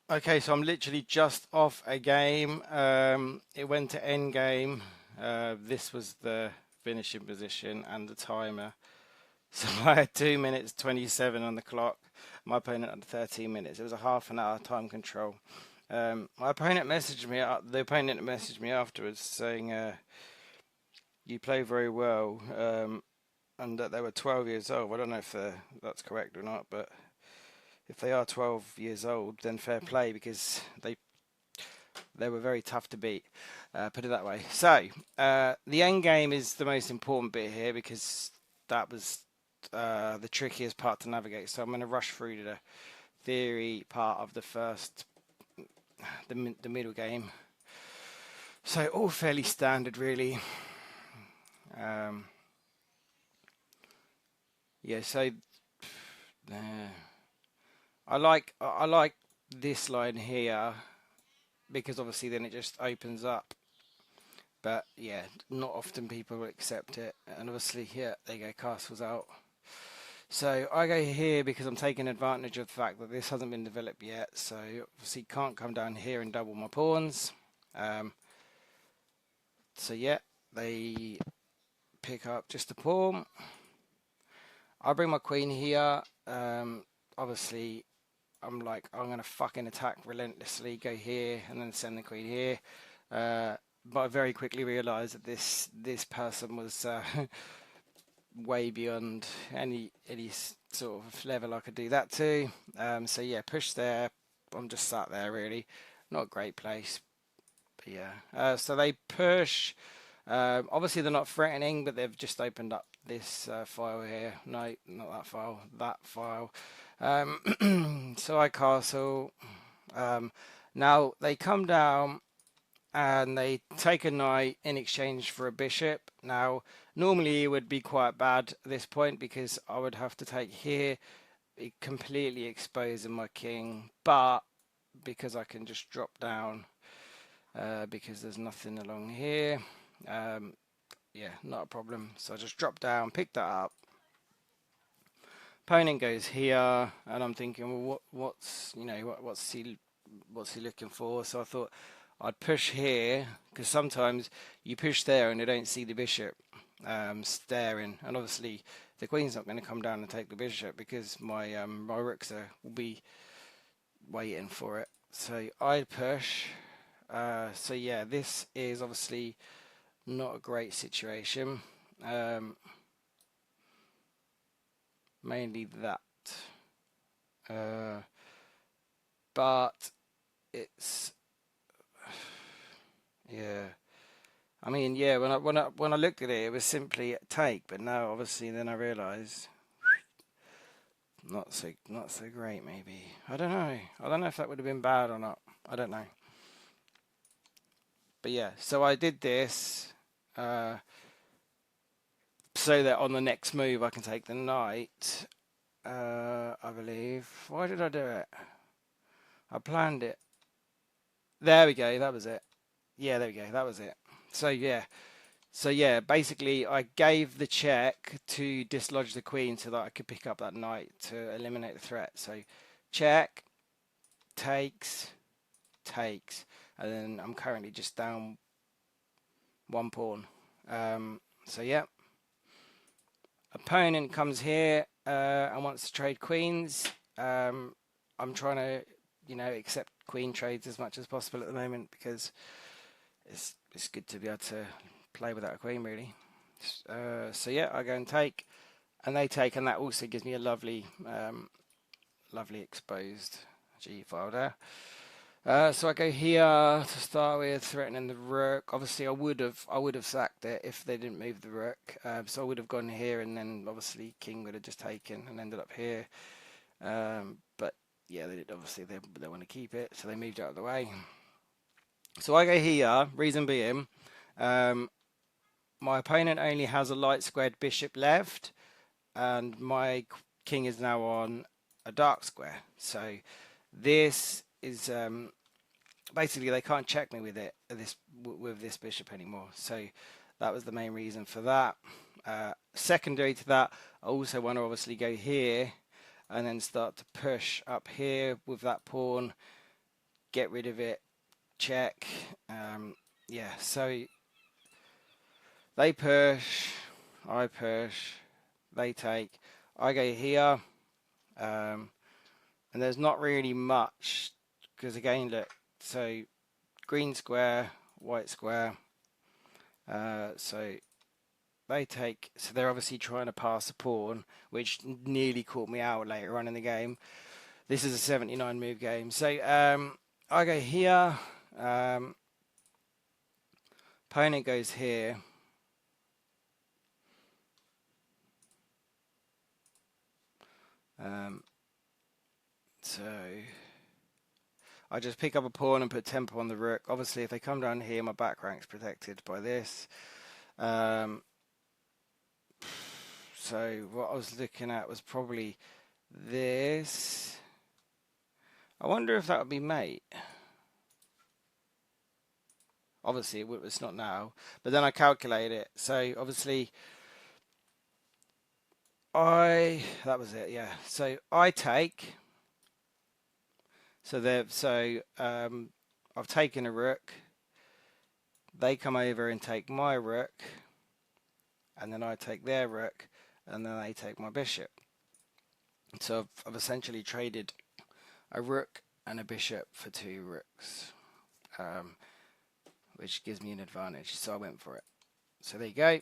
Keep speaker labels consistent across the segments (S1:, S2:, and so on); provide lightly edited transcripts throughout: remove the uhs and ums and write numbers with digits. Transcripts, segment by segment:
S1: Okay, so I'm literally just off a game. It went to endgame. This was the finishing position and the timer. So I had 2 minutes 27 on the clock. My opponent had 13 minutes. It was a half an hour time control. My opponent messaged me. The opponent messaged me afterwards saying, "You play very well," and that they were 12 years old. I don't know if that's correct or not, but if they are 12 years old, then fair play because they were very tough to beat, put it that way. So, the end game is the most important bit here because that was the trickiest part to navigate. So, I'm going to rush through the theory part of the the middle game. So, all fairly standard, really. Um, yeah, so I like this line here because obviously then it just opens up. But yeah, not often people will accept it. And obviously, here, there you go, castle's out. So I go here because I'm taking advantage of the fact that this hasn't been developed yet. So obviously can't come down here and double my pawns. Um, so yeah, they pick up just a pawn. I bring my queen here. Obviously, I'm like, I'm going to fucking attack relentlessly, go here, and then send the queen here. But I very quickly realised that this person was way beyond any sort of level I could do that to. So yeah, push there. I'm just sat there really, not a great place. But yeah, so they push. Obviously they're not threatening, but they've just opened up this file here. No, not that file. That file. So I castle. Um, Now they come down and they take a knight in exchange for a bishop. Now, normally it would be quite bad at this point because I would have to take here, completely exposing my king, but because I can just drop down, because there's nothing along here, um, yeah, not a problem. So I just drop down, pick that up. Opponent goes here, and I'm thinking, well, what's he looking for? So I thought I'd push here because sometimes you push there and they don't see the bishop staring, and obviously the queen's not going to come down and take the bishop because my rooks will be waiting for it. So I push. So yeah, this is obviously not a great situation. Um, Mainly that, uh, but it's yeah. I mean, yeah. When I looked at it, it was simply a take. But now, obviously, then I realised not so great. Maybe I don't know. I don't know if that would have been bad or not. I don't know. But yeah, so I did this uh, so that on the next move I can take the knight. I believe. Why did I do it? I planned it. There we go. That was it. Yeah, there we go. That was it. So yeah, basically I gave the check to dislodge the queen so that I could pick up that knight to eliminate the threat. So check, takes, takes, and then I'm currently just down one pawn. So yeah, opponent comes here and wants to trade queens. I'm trying to, accept queen trades as much as possible at the moment because it's good to be able to play without a queen really. So yeah, I go and take, and they take, and that also gives me a lovely exposed G file there. So I go here to start with, threatening the rook. Obviously, I would have sacked it if they didn't move the rook. So I would have gone here, and then obviously king would have just taken and ended up here. But yeah, obviously they want to keep it, so they moved it out of the way. So I go here. Reason being, um, my opponent only has a light squared bishop left, and my king is now on a dark square. So this is basically they can't check me with this bishop anymore. So that was the main reason for that. Secondary to that, I also want to obviously go here and then start to push up here with that pawn get rid of it, check. Yeah, so they push, I push, they take, I go here, and there's not really much, because again, look, so green square, white square, so they take, so they're obviously trying to pass a pawn, which nearly caught me out later on in the game. This is a 79 move game. So I go here, opponent goes here. So I just pick up a pawn and put tempo on the rook. Obviously, if they come down here, my back rank's protected by this. So what I was looking at was probably this. I wonder if that would be mate. Obviously, it's not now. But then I calculate it. So obviously, that was it. Yeah. So I take. I've taken a rook. They come over and take my rook, and then I take their rook, and then they take my bishop. So I've essentially traded a rook and a bishop for 2 rooks, which gives me an advantage. So I went for it. So there you go.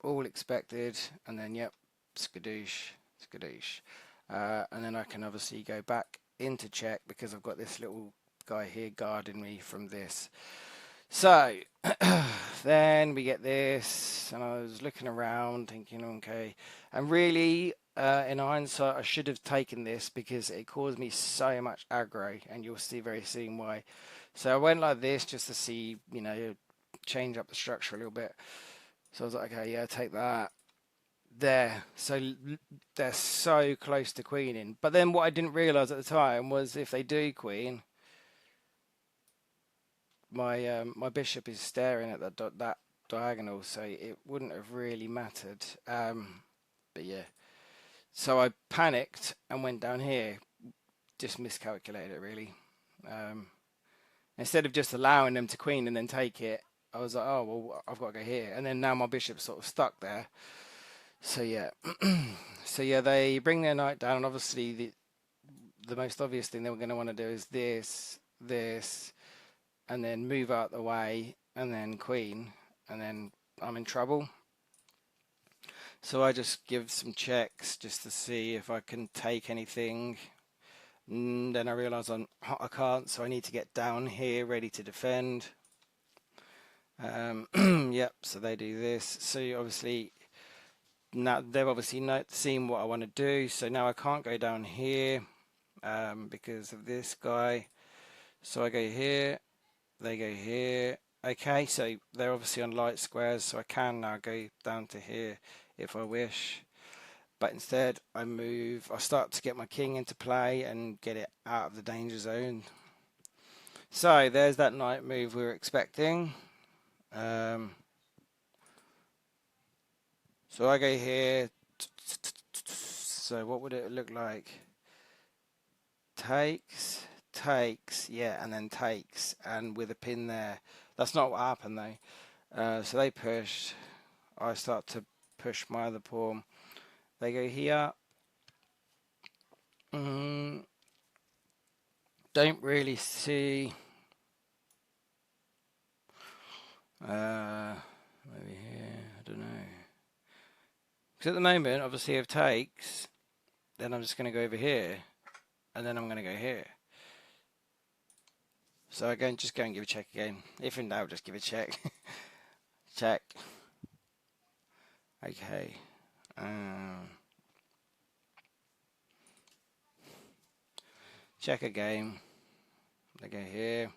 S1: All expected, and then yep, skadoosh, skadoosh. And then I can obviously go back into check because I've got this little guy here guarding me from this. So then we get this, and I was looking around thinking, okay, and really in hindsight I should have taken this because it caused me so much aggro, and you'll see very soon why. So I went like this just to see, change up the structure a little bit. So I was like, okay, yeah, take that. There. So they're so close to queening. But then what I didn't realise at the time was if they do queen, my bishop is staring at that diagonal, so it wouldn't have really mattered. But yeah. So I panicked and went down here. Just miscalculated it, really. Instead of just allowing them to queen and then take it, I was like, oh, well, I've got to go here. And then now my bishop's sort of stuck there. So yeah. So yeah, they bring their knight down, and obviously the most obvious thing they were going to want to do is this, and then move out the way, and then queen, and then I'm in trouble. So I just give some checks just to see if I can take anything. And then I realise I can't, so I need to get down here ready to defend. Yep, so they do this. So obviously now they've obviously seen what I want to do. So now I can't go down here because of this guy. So I go here, they go here. Okay, so they're obviously on light squares, so I can now go down to here if I wish. But instead I start to get my king into play and get it out of the danger zone. So there's that knight move we were expecting. So I go here. So what would it look like? Takes, yeah, and then takes, and with a pin there. That's not what happened though. So they pushed. I start to push my other pawn. They go here. Don't really see. Maybe here. I don't know. Because at the moment, obviously, if takes, then I'm just going to go over here, and then I'm going to go here. So again, just go and give a check again. If in doubt, just give a check. Check. Okay. Check again. I go here.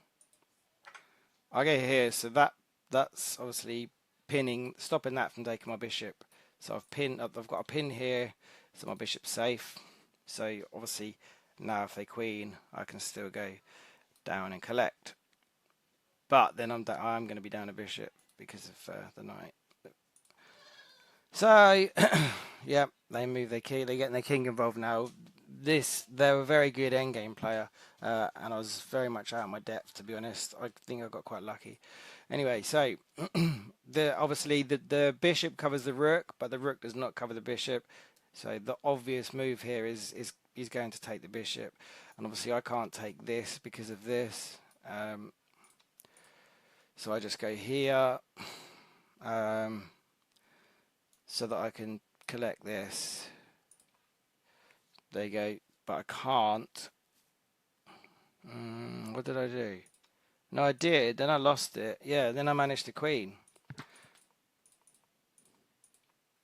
S1: I go here. So that's obviously stopping that from taking my bishop. So I've got a pin here, so my bishop's safe. So obviously now if they queen, I can still go down and collect. But then I'm going to be down a bishop because of the knight. So yeah, they move their king. They're getting their king involved now. they're a very good endgame player, and I was very much out of my depth, to be honest. I think I got quite lucky. Anyway, so obviously the bishop covers the rook, but the rook does not cover the bishop. So the obvious move here is going to take the bishop, and obviously I can't take this because of this. So I just go here, um, so that I can collect this. There you go, but I can't. What did I do? No, I did. Then I lost it. Yeah, then I managed the queen.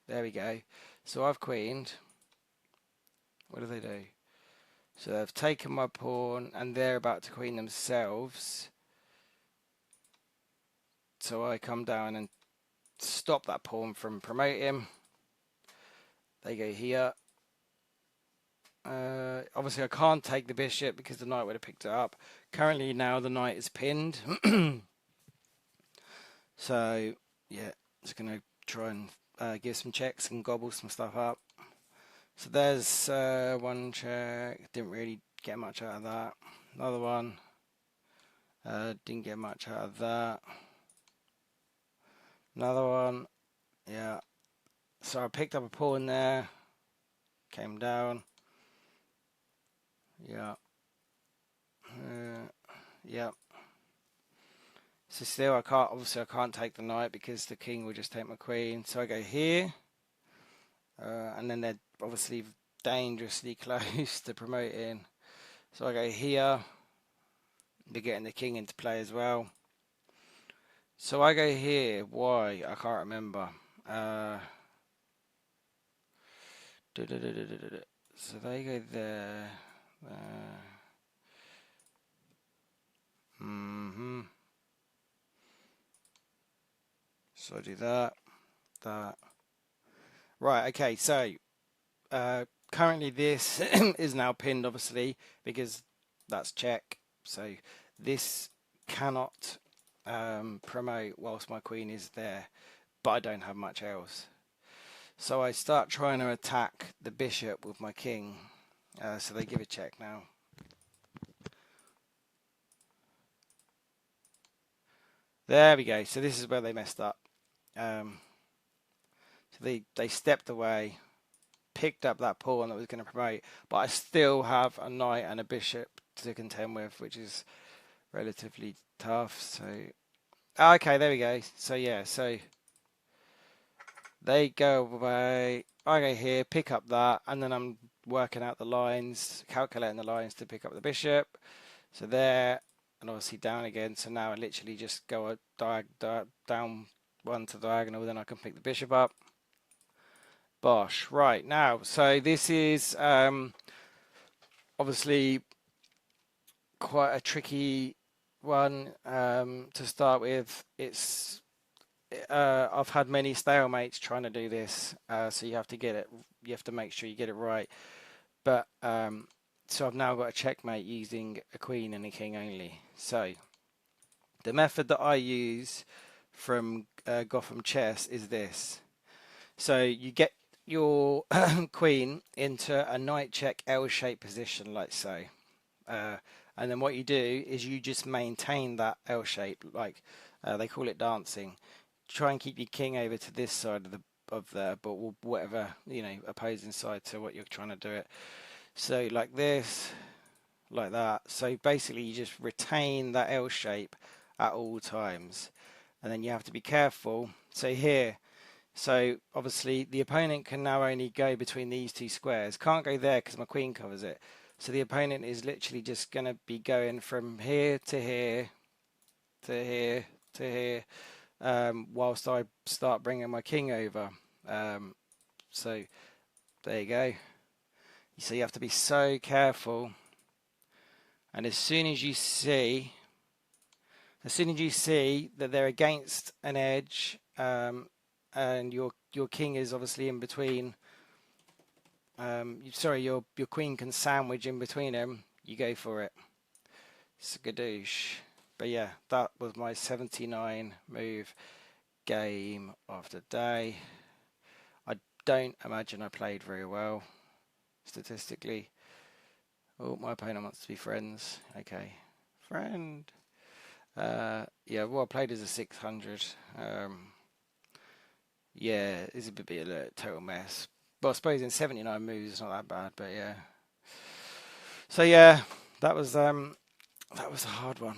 S1: There we go. So I've queened. What do they do? So they've taken my pawn and they're about to queen themselves. So I come down and stop that pawn from promoting. They go here. Obviously I can't take the bishop because the knight would have picked it up. Currently now the knight is pinned. So yeah, just going to try and give some checks and gobble some stuff up. So there's one check. Didn't really get much out of that. Another one. Didn't get much out of that. Another one. Yeah. So I picked up a pawn there. Came down. Yeah. Yeah. So still I can't, obviously I can't take the knight because the king will just take my queen. So I go here. And then they're obviously dangerously close to promoting. So I go here. They're getting the king into play as well. So I go here. Why? I can't remember. So they go there. So I do that. That. Right. Okay. So currently this is now pinned, obviously, because that's check. So this cannot promote whilst my queen is there, but I don't have much else. So I start trying to attack the bishop with my king. So they give a check now. There we go. So this is where they messed up. So they stepped away, picked up that pawn that was going to promote, but I still have a knight and a bishop to contend with, which is relatively tough. So okay, there we go. So yeah, so they go away. I go here, pick up that, and then I'm working out the lines, calculating the lines to pick up the bishop. So there, and obviously down again. So now I literally just go down one to the diagonal, then I can pick the bishop up. Bosh. Right, now, so this is obviously quite a tricky one to start with. It's I've had many stalemates trying to do this, so you have to get it. You have to make sure you get it right. But so I've now got a checkmate using a queen and a king only. So the method that I use from Gotham Chess is this. So you get your queen into a knight check L-shaped position, like so. And then what you do is you just maintain that L shape, like they call it dancing. Try and keep your king over to this side of the but whatever opposing side to what you're trying to do it. So like this, like that. So basically, you just retain that L shape at all times, and then you have to be careful. So here. So obviously the opponent can now only go between these two squares. Can't go there because my queen covers it. So the opponent is literally just going to be going from here to here to here to here whilst I start bringing my king over. So there you go. So you have to be so careful. And as soon as you see that they're against an edge, and your king is obviously in between. Sorry, your queen can sandwich in between them. You go for it. Skadoosh. But yeah, that was my 79 move game of the day. I don't imagine I played very well statistically. Oh, my opponent wants to be friends. Okay, friend. Yeah, well, I played as a 600. Yeah, it's a bit of a total mess. Well, I suppose in 79 moves it's not that bad, but yeah. So yeah, that was a hard one.